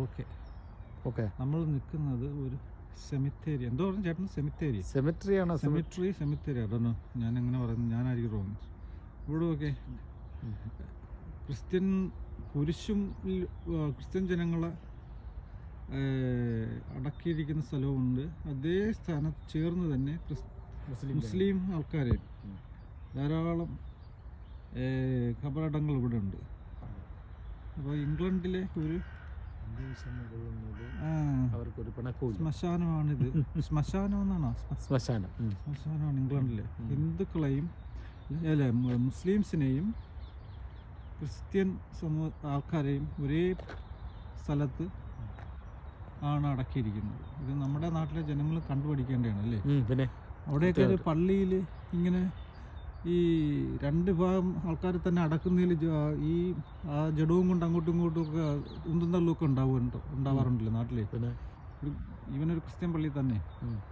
Okay okay. നമ്മൾ നിൽക്കുന്നത് ഒരു സെമിത്തേരി, എന്തോ പറഞ്ഞു ചേട്ടൻ? സെമിട്രിയാണ്. സെമിത്തേരി അതൊന്നു ഞാൻ എങ്ങനെ പറയുന്നത്, ഞാനായിരിക്കും റോങ്. ഇവിടെ ഓക്കെ ക്രിസ്ത്യൻ കുരിശും ക്രിസ്ത്യൻ ജനങ്ങളെ അടക്കിയിരിക്കുന്ന സ്ഥലവുമുണ്ട്. അതേ സ്ഥാനത്ത് ചേർന്ന് തന്നെ മുസ്ലിം ആൾക്കാരെ ധാരാളം ഖബറടങ്ങൾ ഇവിടെ ഉണ്ട്. അപ്പോൾ ഇംഗ്ലണ്ടിലെ ഒരു അവർക്കൊരു പിണക്കവും ശ്മശാനമാണിത്. ശ്മശാനം എന്നാണോ? ശ്മശാനമാണ് ഇംഗ്ലണ്ടിലെ. ഹിന്ദുക്കളെയും അല്ല മുസ്ലിംസിനെയും ക്രിസ്ത്യൻ ആൾക്കാരെയും ഒരേ സ്ഥലത്ത് ആണ് അടക്കിയിരിക്കുന്നത്. ഇത് നമ്മുടെ നാട്ടിലെ ജനങ്ങൾ കണ്ടുപഠിക്കേണ്ടതാണ് അല്ലേ? പിന്നെ അവിടെയൊക്കെ പള്ളിയിൽ ഇങ്ങനെ ഈ രണ്ട് ഭാഗം ആൾക്കാരെ തന്നെ അടക്കുന്നതിൽ ഈ ആ ജഡവും കൊണ്ട് അങ്ങോട്ടും ഇങ്ങോട്ടും ഒക്കെ ഉന്തും തള്ളുമൊക്കെ ഉണ്ടാവാറുണ്ടല്ലോ നാട്ടിൽ. പിന്നെ ഇവനൊരു ക്രിസ്ത്യൻ പള്ളി തന്നെ